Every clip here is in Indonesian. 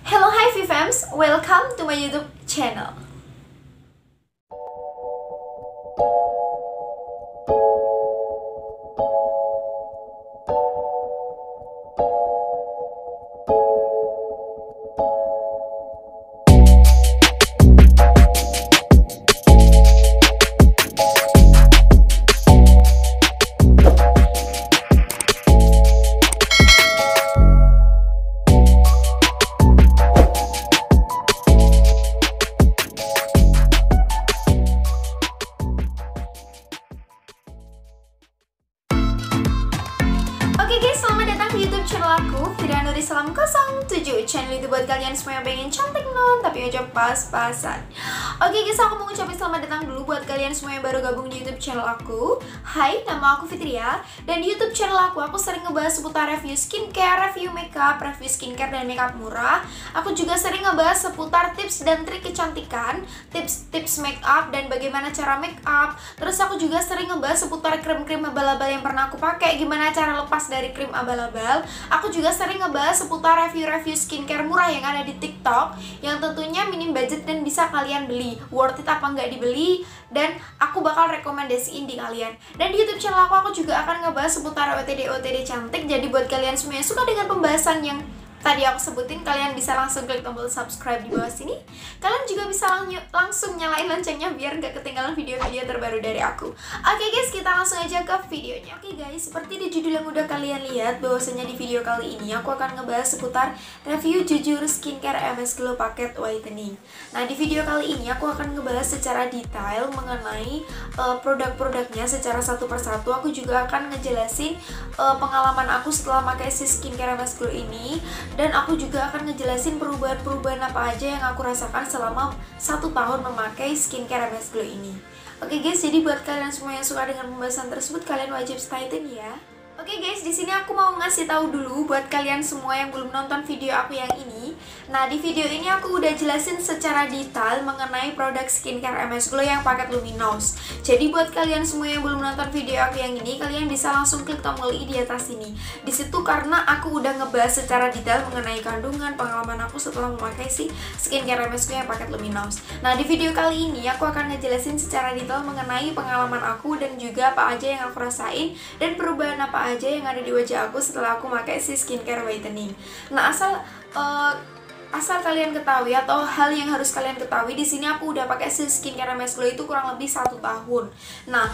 Hello, hi Vivams, welcome to my YouTube channel. Oke guys, selamat datang di YouTube channel aku, Fira Nuri Salam 07. Channel itu buat kalian semua yang pengen cantik non, tapi aja pas-pasan. Oke guys, aku mau ngucapin selamat datang dulu buat kalian semua yang baru gabung di YouTube channel aku. Hai, nama aku Fitria, dan di YouTube channel aku sering ngebahas seputar review skincare, review makeup, review skincare dan makeup murah. Aku juga sering ngebahas seputar tips dan trik kecantikan, tips makeup dan bagaimana cara makeup. Terus aku juga sering ngebahas seputar krim-krim abal-abal yang pernah aku pakai, gimana cara lepas dari krim abal-abal. Aku juga sering ngebahas seputar review-review skincare murah yang ada di TikTok, yang tentunya minim budget dan bisa kalian beli. Worth it apa nggak dibeli, dan aku bakal rekomendasiin di kalian. Dan di YouTube channel aku juga akan ngebahas seputar OTD cantik. Jadi buat kalian semua yang suka dengan pembahasan yang tadi aku sebutin, kalian bisa langsung klik tombol subscribe di bawah sini. Kalian juga bisa langsung nyalain loncengnya biar gak ketinggalan video-video terbaru dari aku. Oke guys, kita langsung aja ke videonya. Oke guys, seperti di judul yang udah kalian lihat, bahwasanya di video kali ini aku akan ngebahas seputar review jujur skincare MS Glow paket whitening. Nah, di video kali ini aku akan ngebahas secara detail mengenai produk-produknya secara satu persatu. Aku juga akan ngejelasin pengalaman aku setelah pakai si skincare MS Glow ini. Dan aku juga akan ngejelasin perubahan-perubahan apa aja yang aku rasakan selama 1 tahun memakai skincare MS Glow ini. Oke guys, jadi buat kalian semua yang suka dengan pembahasan tersebut, kalian wajib stay tune ya. Oke guys, di sini aku mau ngasih tahu dulu buat kalian semua yang belum nonton video aku yang ini. Nah, di video ini aku udah jelasin secara detail mengenai produk skincare MS Glow yang paket Luminous. Jadi buat kalian semua yang belum nonton video aku yang ini, kalian bisa langsung klik tombol i di atas sini. Di situ karena aku udah ngebahas secara detail mengenai kandungan, pengalaman aku setelah memakai si skincare MS Glow yang paket Luminous. Nah, di video kali ini aku akan ngejelasin secara detail mengenai pengalaman aku dan juga apa aja yang aku rasain dan perubahan apa aja yang ada di wajah aku setelah aku pakai si skincare whitening. Nah, asal kalian ketahui atau hal yang harus kalian ketahui, di sini aku udah pakai si skincare MS Glow itu kurang lebih 1 tahun. Nah,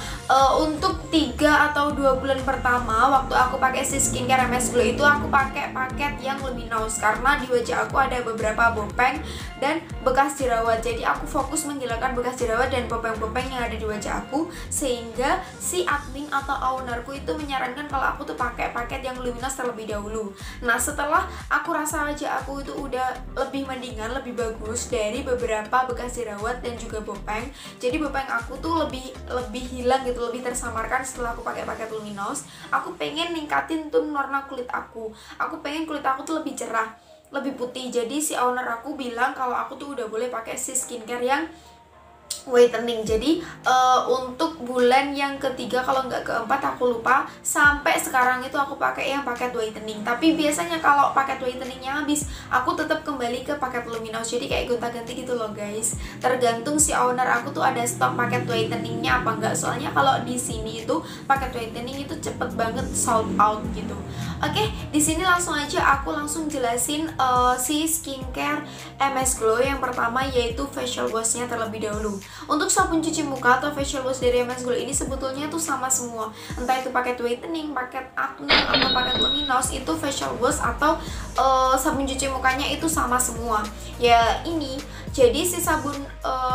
untuk 3 atau 2 bulan pertama waktu aku pakai si skincare MS Glow itu aku pakai paket yang Luminous karena di wajah aku ada beberapa bopeng dan bekas jerawat. Jadi aku fokus menghilangkan bekas jerawat dan bopeng-bopeng yang ada di wajah aku, sehingga si admin atau ownerku itu menyarankan kalau aku tuh pakai paket yang Luminous terlebih dahulu. Nah, setelah aku rasa wajah aku itu udah lebih mendingan, lebih bagus dari beberapa bekas jerawat dan juga bopeng. Jadi bopeng aku tuh lebih hilang gitu, lebih tersamarkan setelah aku pakai paket Luminous. Aku pengen ningkatin tuh warna kulit aku. Aku pengen kulit aku tuh lebih cerah, lebih putih. Jadi si owner aku bilang kalau aku tuh udah boleh pakai si skincare yang whitening. Jadi untuk bulan yang ketiga kalau nggak keempat aku lupa, sampai sekarang itu aku pakai yang paket whitening. Tapi biasanya kalau paket whiteningnya habis, aku tetap kembali ke paket Luminous. Jadi kayak gonta-ganti gitu loh guys, tergantung si owner aku tuh ada stok paket whiteningnya apa enggak. Soalnya kalau di sini itu paket whitening itu cepet banget sold out gitu. Oke, di sini langsung aja aku langsung jelasin si skincare MS Glow. Yang pertama yaitu facial washnya terlebih dahulu. Untuk sabun cuci muka atau facial wash dari MS Glow ini sebetulnya tuh sama semua. Entah itu paket whitening, paket acne, atau paket Luminous, itu facial wash atau sabun cuci mukanya itu sama semua. Ya ini, jadi si sabun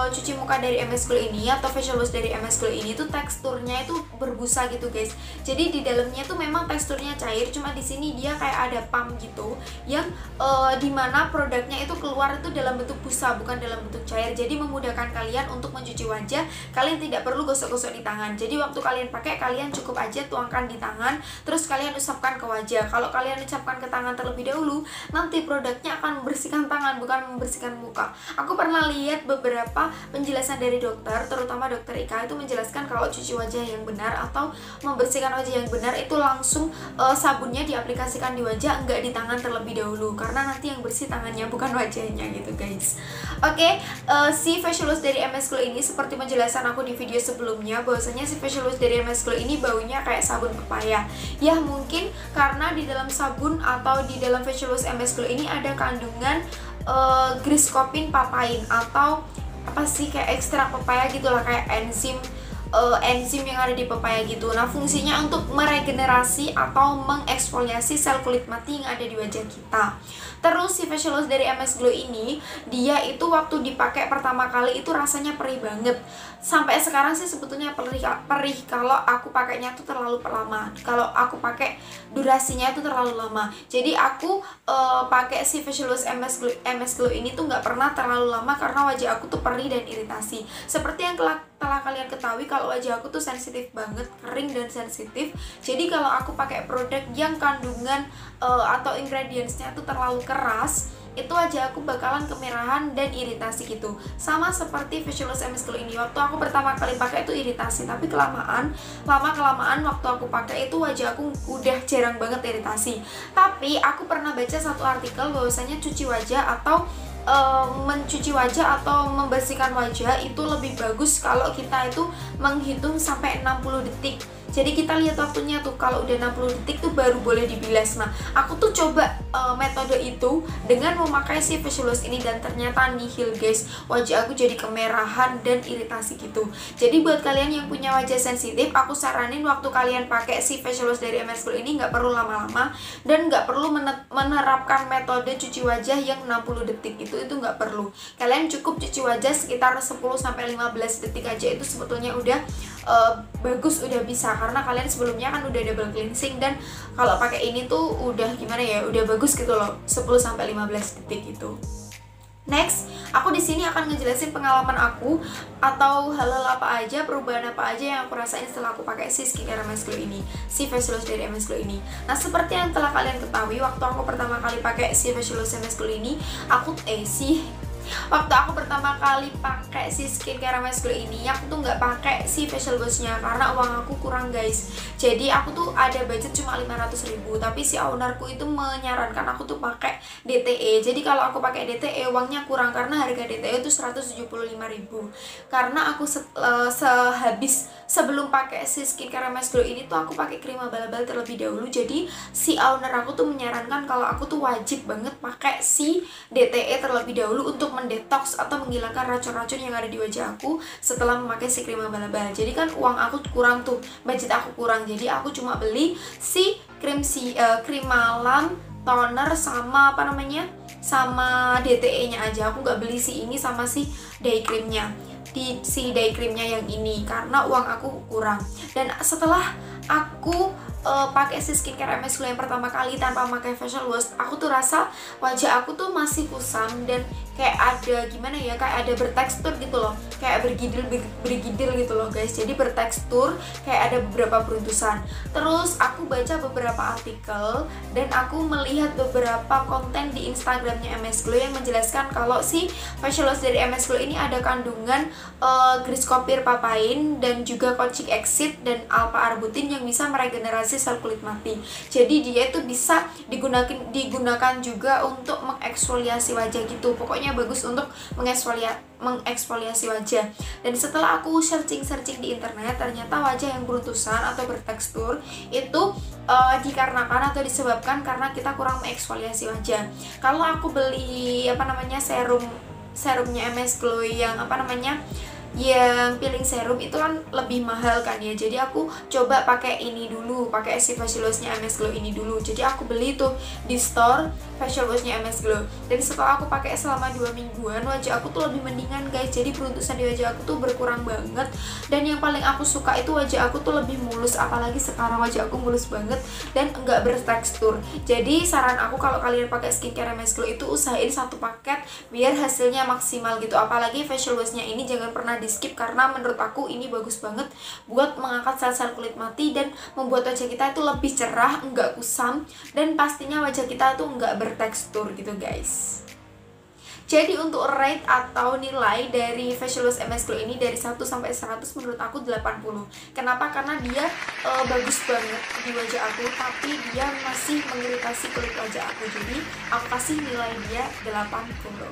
cuci muka dari MS Glow ini atau facial wash dari MS Glow ini tuh teksturnya itu berbusa gitu guys. Jadi di dalamnya tuh memang teksturnya cair, cuma di sini dia kayak ada pump gitu yang dimana produknya itu keluar itu dalam bentuk busa, bukan dalam bentuk cair. Jadi memudahkan kalian untuk mencuci wajah. Kalian tidak perlu gosok-gosok di tangan. Jadi waktu kalian pakai, kalian cukup aja tuangkan di tangan, terus kalian usapkan ke wajah. Kalau kalian usapkan ke tangan terlebih dahulu, nanti produknya akan membersihkan tangan, bukan membersihkan muka. Aku pernah lihat beberapa penjelasan dari dokter, terutama dokter Ika, itu menjelaskan kalau cuci wajah yang benar atau membersihkan wajah yang benar itu langsung sabunnya diaplikasikan di wajah, enggak di tangan terlebih dahulu, karena nanti yang bersih tangannya bukan wajahnya gitu guys. Oke, si facial wash dari MS Glow ini seperti penjelasan aku di video sebelumnya, bahwasanya si facial wash dari MS Glow ini baunya kayak sabun pepaya. Ya mungkin karena di dalam sabun atau di dalam facial wash MS Glow ini ada kandungan griscopin papain atau apa sih, kayak ekstrak pepaya gitulah, kayak enzim yang ada di pepaya gitu. Nah, fungsinya untuk meregenerasi atau mengeksfoliasi sel kulit mati yang ada di wajah kita. Terus si facial wash dari MS Glow ini, dia itu waktu dipakai pertama kali itu rasanya perih banget. Sampai sekarang sih sebetulnya perih kalau aku pakainya tuh terlalu lama. Kalau aku pakai durasinya itu terlalu lama. Jadi aku pakai si facial wash MS Glow ini tuh nggak pernah terlalu lama karena wajah aku tuh perih dan iritasi. Seperti yang telah kalian ketahui kalau wajah aku tuh sensitif banget, kering dan sensitif. Jadi kalau aku pakai produk yang kandungan atau ingredientsnya tuh terlalu keras, itu wajah aku bakalan kemerahan dan iritasi gitu. Sama seperti facial wash MS Glow ini, waktu aku pertama kali pakai itu iritasi, tapi kelamaan waktu aku pakai itu wajah aku udah jarang banget iritasi. Tapi aku pernah baca satu artikel bahwasanya cuci wajah atau mencuci wajah atau membersihkan wajah itu lebih bagus kalau kita itu menghitung sampai 60 detik. Jadi kita lihat waktunya tuh, kalau udah 60 detik tuh baru boleh dibilas. Nah, aku tuh coba metode itu dengan memakai si facial wash ini dan ternyata nihil guys. Wajah aku jadi kemerahan dan iritasi gitu. Jadi buat kalian yang punya wajah sensitif, aku saranin waktu kalian pakai si facial wash dari MS Glow ini nggak perlu lama-lama dan nggak perlu menerapkan metode cuci wajah yang 60 detik itu nggak perlu. Kalian cukup cuci wajah sekitar 10-15 detik aja, itu sebetulnya udah bagus, udah bisa, karena kalian sebelumnya kan udah double cleansing dan kalau pakai ini tuh udah gimana ya, udah bagus gitu loh, 10-15 detik itu. Next, aku di sini akan ngejelasin pengalaman aku atau hal-hal apa aja, perubahan apa aja yang aku rasain setelah aku pakai si skincare MS Glow ini, si facial wash dari MS Glow ini. Nah, seperti yang telah kalian ketahui, waktu aku pertama kali pakai si facial wash MS Glow ini, waktu aku pertama kali pakai si skincare MS Glow ini, aku tuh nggak pakai si facial washnya karena uang aku kurang guys. Jadi aku tuh ada budget cuma 500.000, tapi si ownerku itu menyarankan aku tuh pakai DTE. Jadi kalau aku pakai DTE uangnya kurang karena harga DTE itu 175.000. Karena aku sebelum pakai si skincare MS Glow ini tuh aku pakai krim abal-abal terlebih dahulu. Jadi si owner aku tuh menyarankan kalau aku tuh wajib banget pakai si DTE terlebih dahulu untuk mendetoks atau menghilangkan racun-racun yang ada di wajah aku setelah memakai si krim abal-abal. Jadi kan uang aku kurang tuh, budget aku kurang. Jadi aku cuma beli si krim malam, toner sama sama DTE-nya aja. Aku nggak beli si ini sama si day creamnya. Si day creamnya yang ini karena uang aku kurang. Dan setelah aku pakai si skincare MS Glow yang pertama kali tanpa memakai facial wash, aku tuh rasa wajah aku tuh masih kusam dan kayak ada gimana ya, kayak ada bertekstur gitu loh, kayak bergidil gitu loh guys. Jadi bertekstur, kayak ada beberapa beruntusan. Terus aku baca beberapa artikel dan aku melihat beberapa konten di Instagramnya MS Glow yang menjelaskan kalau si facial wash dari MS Glow ini ada kandungan griscopir papain dan juga kochic acid dan alpha arbutin yang bisa meregenerasi sel kulit mati. Jadi dia itu bisa digunakan juga untuk mengeksfoliasi wajah gitu. Pokoknya bagus untuk mengeksfoliasi wajah. Dan setelah aku searching di internet, ternyata wajah yang beruntusan atau bertekstur itu dikarenakan atau disebabkan karena kita kurang mengeksfoliasi wajah. Kalau aku beli serumnya MS Glow yang yang peeling serum itu kan lebih mahal kan ya. Jadi aku coba pakai ini dulu, pakai si facial washnya MS Glow ini dulu. Jadi aku beli tuh di store facial washnya MS Glow. Dan setelah aku pakai selama 2 mingguan, wajah aku tuh lebih mendingan guys. Jadi beruntusan di wajah aku tuh berkurang banget. Dan yang paling aku suka itu wajah aku tuh lebih mulus. Apalagi sekarang wajah aku mulus banget dan enggak bertekstur. Jadi saran aku kalau kalian pakai skincare MS Glow itu usahain satu paket biar hasilnya maksimal gitu. Apalagi facial washnya ini jangan pernah di skip karena menurut aku ini bagus banget buat mengangkat sel-sel kulit mati dan membuat wajah kita itu lebih cerah, enggak kusam, dan pastinya wajah kita tuh enggak bertekstur gitu guys. Jadi untuk rate atau nilai dari Facial Wash MS Glow ini dari 1 sampai 100 menurut aku 80. Kenapa? Karena dia bagus banget di wajah aku, tapi dia masih mengiritasi kulit wajah aku. Jadi aku kasih nilai dia 80.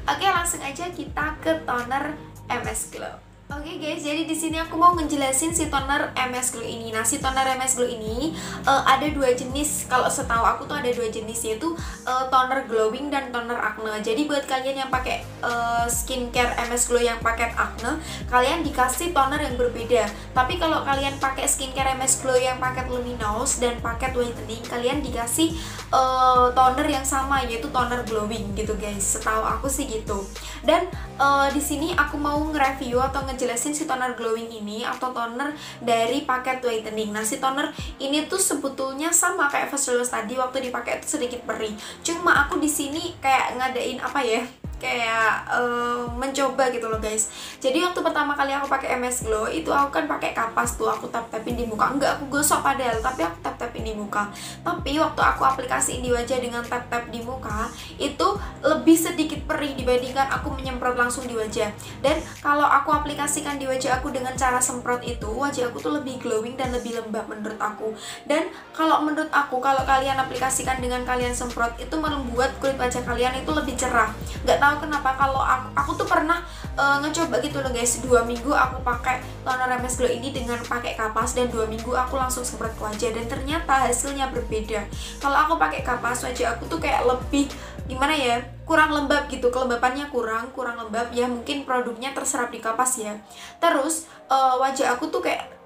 Oke, langsung aja kita ke toner MS Glow. Oke guys, jadi di sini aku mau ngejelasin si toner MS Glow ini. Nah, si toner MS Glow ini ada dua jenis. Kalau setahu aku tuh ada dua jenis, yaitu toner glowing dan toner acne. Jadi buat kalian yang pakai skincare MS Glow yang paket acne, kalian dikasih toner yang berbeda. Tapi kalau kalian pakai skincare MS Glow yang paket luminous dan paket whitening, kalian dikasih toner yang sama, yaitu toner glowing gitu guys. Setahu aku sih gitu. Dan di sini aku mau nge-review atau ngejelasin si toner glowing ini atau toner dari paket whitening. Nah, si toner ini tuh sebetulnya sama kayak Facial Wash tadi, waktu dipakai itu sedikit perih. Cuma aku di sini kayak ngadain apa ya? Kayak mencoba gitu loh guys. Jadi waktu pertama kali aku pakai MS Glow itu aku kan pakai kapas tuh, aku tap-tapin di muka. Enggak aku gosok padahal, tapi aku tap-tapin di muka. Tapi waktu aku aplikasiin di wajah dengan tap-tap di muka, itu lebih sedikit perih dibandingkan aku menyemprot langsung di wajah. Dan kalau aku aplikasikan di wajah aku dengan cara semprot itu, wajah aku tuh lebih glowing dan lebih lembab menurut aku. Dan kalau menurut aku, kalau kalian aplikasikan dengan kalian semprot, itu membuat kulit wajah kalian itu lebih cerah. Nggak tahu kenapa, kalau aku tuh pernah ngecoba gitu loh guys. 2 minggu aku pakai toner MS Glow ini dengan pakai kapas, dan 2 minggu aku langsung semprot ke wajah, dan ternyata hasilnya berbeda. Kalau aku pakai kapas, wajah aku tuh kayak lebih gimana ya, kurang lembab gitu, kelembapannya kurang lembab ya, mungkin produknya terserap di kapas ya. Terus wajah aku tuh kayak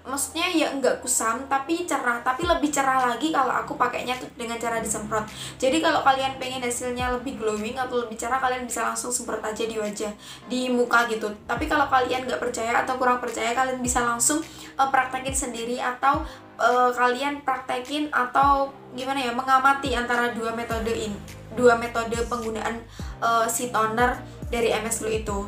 maksudnya ya enggak kusam tapi cerah, tapi lebih cerah lagi kalau aku pakainya tuh dengan cara disemprot. Jadi kalau kalian pengen hasilnya lebih glowing atau lebih cerah, kalian bisa langsung semprot aja di wajah, di muka gitu. Tapi kalau kalian nggak percaya atau kurang percaya, kalian bisa langsung praktekin sendiri, atau kalian praktekin atau gimana ya, mengamati antara dua metode penggunaan si toner dari MS Glow itu.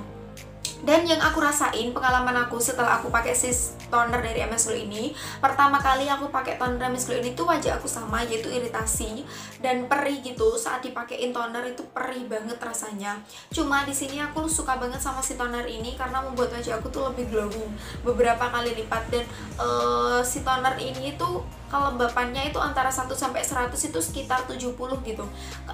Dan yang aku rasain, pengalaman aku setelah aku pakai si toner dari MS Glow ini, pertama kali aku pakai toner MS Glow ini tuh wajah aku sama, yaitu iritasi dan perih gitu. Saat dipakein toner itu perih banget rasanya. Cuma di sini aku suka banget sama si toner ini karena membuat wajah aku tuh lebih glowing beberapa kali lipat. Dan si toner ini tuh kelembapannya itu antara 1 sampai 100 itu sekitar 70 gitu.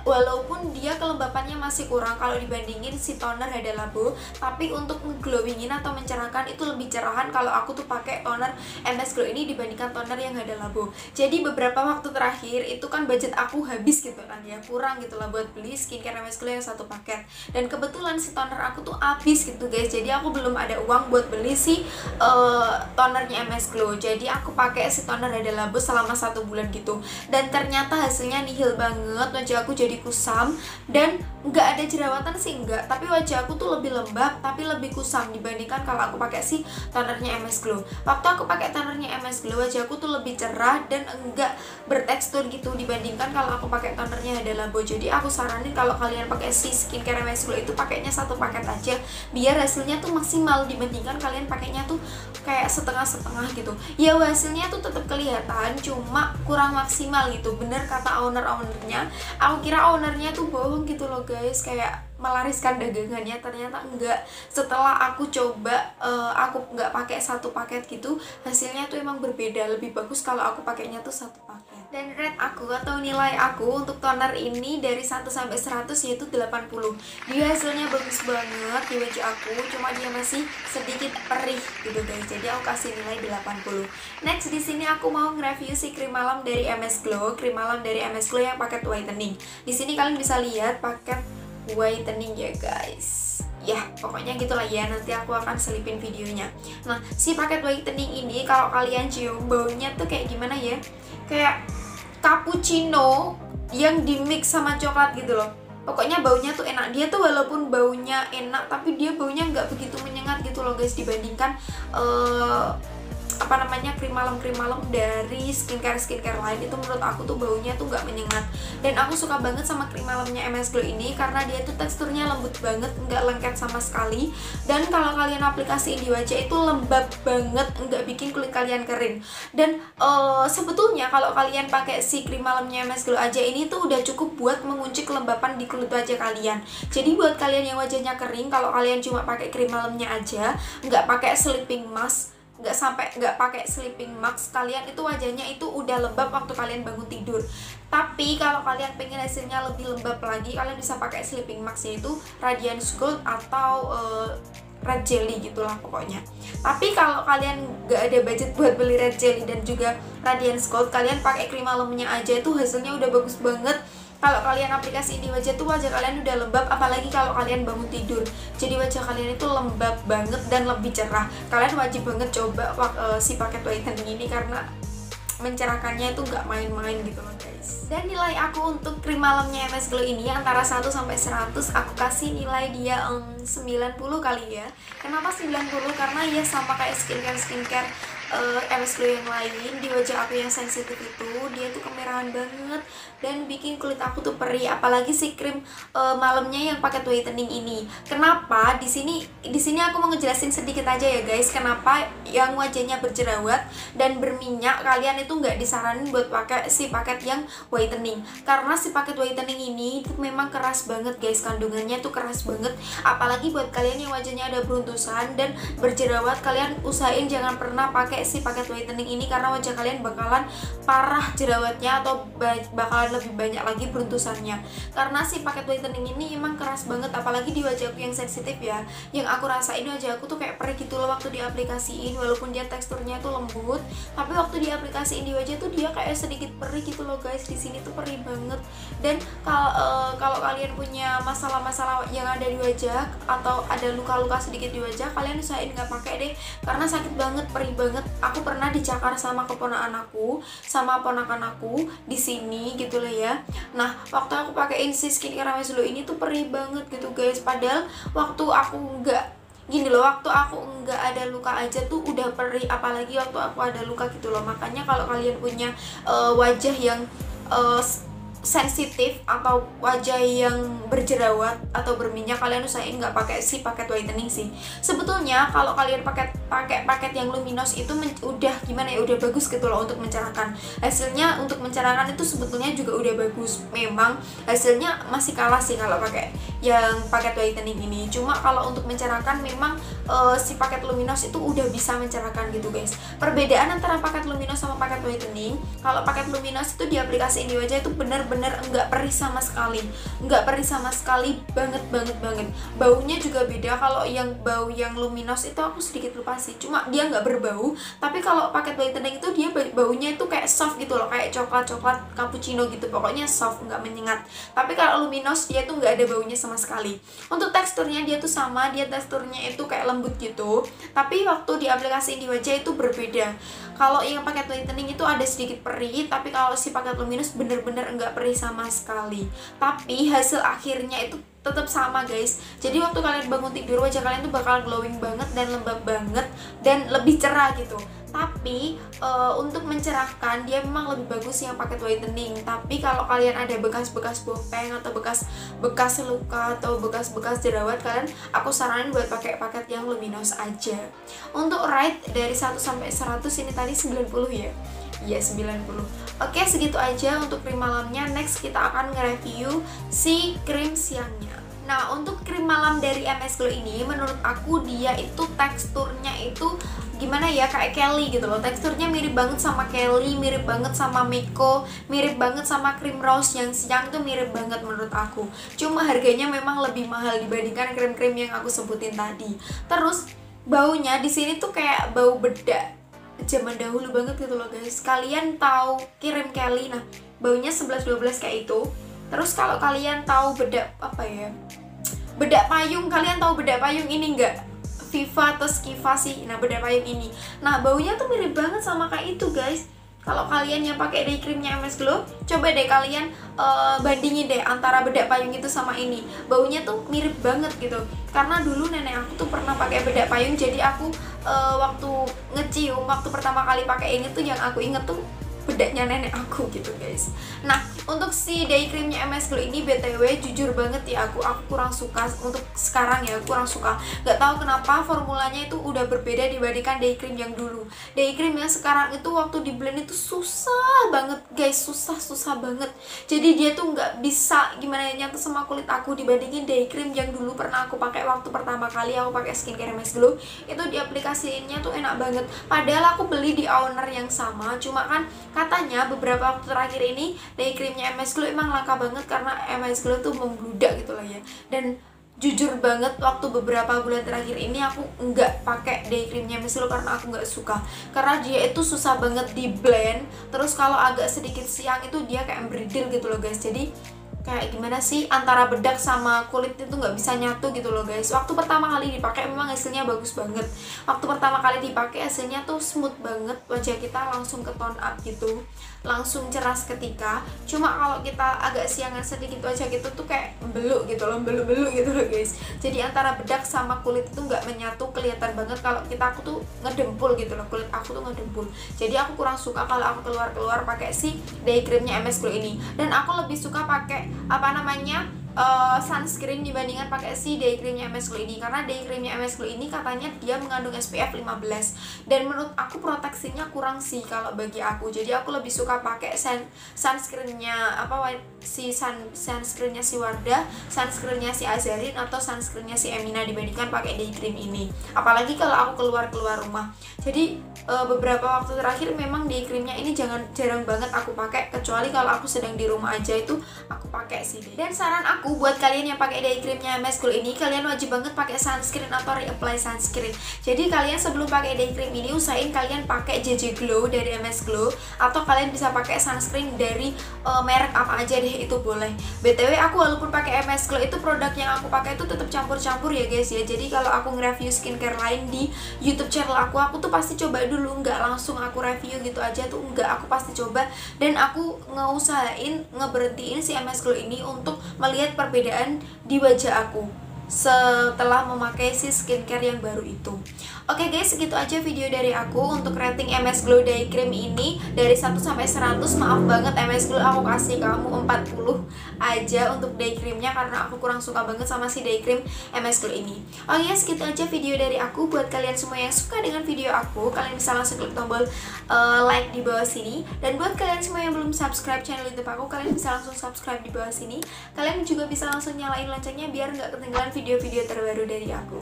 Walaupun dia kelembapannya masih kurang kalau dibandingin si toner Hada Labo, tapi untuk ngeglowingin atau mencerahkan itu lebih cerahan kalau aku tuh pakai toner MS Glow ini dibandingkan toner yang Hada Labo. Jadi beberapa waktu terakhir itu kan budget aku habis gitu kan ya, kurang gitu lah buat beli skincare MS Glow yang satu paket. Dan kebetulan si toner aku tuh habis gitu guys. Jadi aku belum ada uang buat beli si tonernya MS Glow. Jadi aku pakai si toner Hada Labo selama 1 bulan gitu, dan ternyata hasilnya nihil banget. Wajah aku jadi kusam dan nggak ada jerawatan sih enggak, tapi wajah aku tuh lebih lembab tapi lebih kusam dibandingkan kalau aku pakai si tonernya MS Glow. Waktu aku pakai tonernya MS Glow, wajah aku tuh lebih cerah dan enggak bertekstur gitu dibandingkan kalau aku pakai tonernya Hada Labo. Jadi aku saranin kalau kalian pakai si skincare MS Glow itu pakainya satu paket aja biar hasilnya tuh maksimal, dibandingkan kalian pakainya tuh kayak setengah-setengah gitu. Ya hasilnya tuh tetap kelihatan, cuma kurang maksimal gitu. Bener kata ownernya, aku kira ownernya tuh bohong gitu loh guys, kayak melariskan dagangannya. Ternyata enggak. Setelah aku coba, aku nggak pakai satu paket gitu, hasilnya tuh emang berbeda, lebih bagus kalau aku pakainya tuh satu paket. Dan rate aku atau nilai aku untuk toner ini dari 1 sampai 100 yaitu 80. Dia hasilnya bagus banget di wajah aku, cuma dia masih sedikit perih gitu guys. Jadi aku kasih nilai 80. Next di sini aku mau nge-review si krim malam dari MS Glow, krim malam dari MS Glow yang paket whitening. Di sini kalian bisa lihat paket whitening ya guys. Ya pokoknya gitulah ya, nanti aku akan selipin videonya. Nah, si paket whitening ini kalau kalian cium baunya tuh kayak gimana ya, kayak cappuccino yang dimix sama coklat gitu loh. Pokoknya baunya tuh enak. Dia tuh walaupun baunya enak, tapi dia baunya nggak begitu menyengat gitu loh guys, dibandingkan krim malam dari skincare lain itu menurut aku tuh baunya tuh gak menyengat. Dan aku suka banget sama krim malamnya MS Glow ini karena dia tuh teksturnya lembut banget, nggak lengket sama sekali. Dan kalau kalian aplikasiin di wajah itu lembab banget, nggak bikin kulit kalian kering. Dan sebetulnya kalau kalian pakai si krim malamnya MS Glow aja ini tuh udah cukup buat mengunci kelembapan di kulit wajah kalian. Jadi buat kalian yang wajahnya kering, kalau kalian cuma pakai krim malamnya aja, nggak pakai sleeping mask, nggak pakai sleeping mask, kalian itu wajahnya itu udah lembab waktu kalian bangun tidur. Tapi kalau kalian pengen hasilnya lebih lembab lagi, kalian bisa pakai sleeping mask, yaitu Radiance Gold atau Red Jelly gitulah pokoknya. Tapi kalau kalian nggak ada budget buat beli Red Jelly dan juga Radiance Gold, kalian pakai krim malamnya aja itu hasilnya udah bagus banget. Kalau kalian aplikasiin di wajah tuh wajah kalian udah lembab, apalagi kalau kalian bangun tidur. Jadi wajah kalian itu lembab banget dan lebih cerah. Kalian wajib banget coba si paket whitening ini karena mencerahkannya itu nggak main-main gitu loh guys. Dan nilai aku untuk krim malamnya MS Glow ini antara 1 sampai 100, aku kasih nilai dia 90 kali ya. Kenapa 90? Karena ya sama kayak skincare MS Glow yang lain, di wajah aku yang sensitif itu dia tuh kemerahan banget dan bikin kulit aku tuh perih, apalagi si krim malamnya yang paket whitening ini. Kenapa? Di sini aku mau ngejelasin sedikit aja ya guys, kenapa yang wajahnya berjerawat dan berminyak kalian itu nggak disaranin buat pakai si paket yang whitening. Karena si paket whitening ini itu memang keras banget guys, kandungannya tuh keras banget. Apalagi buat kalian yang wajahnya ada beruntusan dan berjerawat, kalian usahain jangan pernah pakai si paket whitening ini karena wajah kalian bakalan parah jerawatnya atau bakalan lebih banyak lagi beruntusannya. Karena si paket whitening ini emang keras banget, apalagi di wajahku yang sensitif ya. Yang aku rasain wajah aku tuh kayak perih gitu loh waktu diaplikasiin, walaupun dia teksturnya tuh lembut, tapi waktu diaplikasiin di wajah tuh dia kayak sedikit perih gitu loh guys. Di sini tuh perih banget. Dan kalau kalian punya masalah-masalah yang ada di wajah atau ada luka-luka sedikit di wajah, kalian usahain nggak pakai deh karena sakit banget, perih banget. Aku pernah dicakar sama keponakan aku, sama ponakan aku di sini gitu lah ya. Nah, waktu aku pakein si skincare MS Glow ini tuh perih banget gitu guys. Padahal waktu aku waktu aku nggak ada luka aja tuh udah perih, apalagi waktu aku ada luka gitu loh. Makanya kalau kalian punya wajah yang sensitif atau wajah yang berjerawat atau berminyak, kalian usahain nggak pakai si paket whitening sih. Sebetulnya kalau kalian pakai paket yang luminous itu udah gimana ya, udah bagus gitu loh untuk mencerahkan. Hasilnya untuk mencerahkan itu sebetulnya juga udah bagus. Memang hasilnya masih kalah sih kalau pakai yang paket whitening ini. Cuma kalau untuk mencerahkan memang si paket luminous itu udah bisa mencerahkan gitu guys. Perbedaan antara paket luminous sama paket whitening, kalau paket luminous itu diaplikasiin di wajah itu bener-bener enggak perih sama sekali, banget. Baunya juga beda. Kalau yang bau yang luminous itu aku sedikit lupa sih, cuma dia nggak berbau. Tapi kalau paket whitening itu dia baunya itu kayak soft gitu loh, kayak coklat cappuccino gitu, pokoknya soft, nggak menyengat. Tapi kalau luminous dia tuh nggak ada baunya sama sekali. Untuk teksturnya dia tuh sama, dia teksturnya itu kayak lembut gitu, tapi waktu diaplikasiin di wajah itu berbeda. Kalau yang paket whitening itu ada sedikit perih, tapi kalau si paket luminous bener-bener enggak perih sama sekali. Tapi hasil akhirnya itu tetap sama guys. Jadi waktu kalian bangun tidur, wajah kalian tuh bakal glowing banget dan lembab banget dan lebih cerah gitu. Tapi untuk mencerahkan dia memang lebih bagus yang paket whitening. Tapi kalau kalian ada bekas-bekas bopeng atau bekas luka atau bekas-bekas jerawat, aku saranin buat pakai paket yang luminous aja. Untuk rate dari 1 sampai 100 ini tadi 90 ya. Iya 90. Oke, segitu aja untuk krim malamnya. Next kita akan nge-review si krim siangnya. Nah, untuk krim malam dari MS Glow ini menurut aku dia itu teksturnya itu gimana ya, kayak Kelly gitu loh. Teksturnya mirip banget sama Kelly, mirip banget sama Miko, mirip banget sama krim rose yang siang itu mirip banget menurut aku. Cuma harganya memang lebih mahal dibandingkan krim-krim yang aku sebutin tadi. Terus baunya di sini tuh kayak bau bedak zaman dahulu banget gitu loh guys. Kalian tahu krim Kelly, nah baunya 11-12 kayak itu. Terus kalau kalian tahu bedak bedak payung, kalian tahu bedak payung ini enggak? Viva atau Skiva sih. Nah, bedak payung ini. Nah, baunya tuh mirip banget sama kayak itu, guys. kalau kalian yang pakai day creamnya MS Glow, coba deh kalian bandingin deh antara bedak payung itu sama ini. Baunya tuh mirip banget gitu. Karena dulu nenek aku tuh pernah pakai bedak payung, jadi aku waktu ngecium, waktu pertama kali pakai ini tuh yang aku inget tuh bedaknya nenek aku gitu guys. Nah, untuk si day creamnya MS Glow ini BTW jujur banget ya, aku kurang suka untuk sekarang ya, kurang suka. Gak tahu kenapa formulanya itu udah berbeda dibandingkan day cream yang dulu. Day cream yang sekarang itu waktu di blend itu susah banget guys, susah banget. Jadi dia tuh nggak bisa gimana ya nyatu sama kulit aku dibandingin day cream yang dulu pernah aku pakai waktu pertama kali aku pakai skincare MS Glow. Itu di aplikasinya tuh enak banget. Padahal aku beli di owner yang sama, cuma kan katanya beberapa waktu terakhir ini day creamnya MS Glow emang langka banget karena MS Glow tuh membludak gitu lah ya. Dan jujur banget waktu beberapa bulan terakhir ini aku nggak pakai day creamnya MS Glow karena aku nggak suka, karena dia itu susah banget di blend. Terus kalau agak sedikit siang itu dia kayak bridil gitu loh guys. Jadi kayak gimana sih, antara bedak sama kulit itu nggak bisa nyatu gitu loh guys. Waktu pertama kali dipakai memang hasilnya bagus banget. Waktu pertama kali dipakai hasilnya tuh smooth banget, wajah kita langsung ke tone up gitu, langsung cerah seketika. Cuma kalau kita agak siangan sedikit wajah gitu tuh kayak beluk gitu loh, beluk gitu loh guys. Jadi antara bedak sama kulit itu nggak menyatu, kelihatan banget kalau aku tuh ngedempul gitu loh, kulit aku tuh ngedempul. Jadi aku kurang suka kalau aku keluar pakai si day creamnya MS Glow ini. Dan aku lebih suka pakai sunscreen dibandingkan pakai si day creamnya MS Glow ini, karena day creamnya MS Glow ini katanya dia mengandung SPF 15 dan menurut aku proteksinya kurang sih kalau bagi aku. Jadi aku lebih suka pakai sunscreennya sunscreennya si Wardah, sunscreennya si Azarin atau sunscreennya si Emina dibandingkan pakai day cream ini. Apalagi kalau aku keluar rumah. Jadi beberapa waktu terakhir memang day creamnya ini jarang banget aku pakai, kecuali kalau aku sedang di rumah aja itu aku pakai sih. Dan saran aku buat kalian yang pakai day creamnya MS Glow ini, kalian wajib banget pakai sunscreen atau reapply sunscreen. Jadi kalian sebelum pakai day cream ini usahain kalian pakai JJ Glow dari MS Glow, atau kalian bisa pakai sunscreen dari merek apa aja deh, itu boleh. BTW aku walaupun pakai MS Glow itu produk yang aku pakai itu tetap campur-campur ya guys ya. Jadi kalau aku nge-review skincare lain di YouTube channel aku tuh pasti coba dulu, nggak langsung aku review gitu aja tuh, nggak, aku pasti coba dan aku ngeberhentiin si MS Glow ini untuk melihat perbedaan di wajah aku setelah memakai si skincare yang baru itu. Oke guys, segitu aja video dari aku untuk rating MS Glow Day Cream ini dari 1 sampai 100. Maaf banget MS Glow, aku kasih kamu 40 aja untuk day creamnya karena aku kurang suka banget sama si day cream MS Glow ini. Oke, segitu aja video dari aku. Buat kalian semua yang suka dengan video aku, kalian bisa langsung klik tombol like di bawah sini. Dan buat kalian semua yang belum subscribe channel YouTube aku, kalian bisa langsung subscribe di bawah sini. Kalian juga bisa langsung nyalain loncengnya biar nggak ketinggalan video-video terbaru dari aku.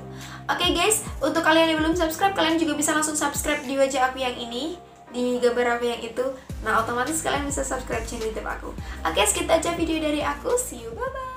Oke guys, untuk kalian yang belum subscribe, kalian juga bisa langsung subscribe di wajah aku yang ini, di gambar aku yang itu. Nah, otomatis kalian bisa subscribe channel YouTube aku. Oke, segitu aja video dari aku. See you, bye bye.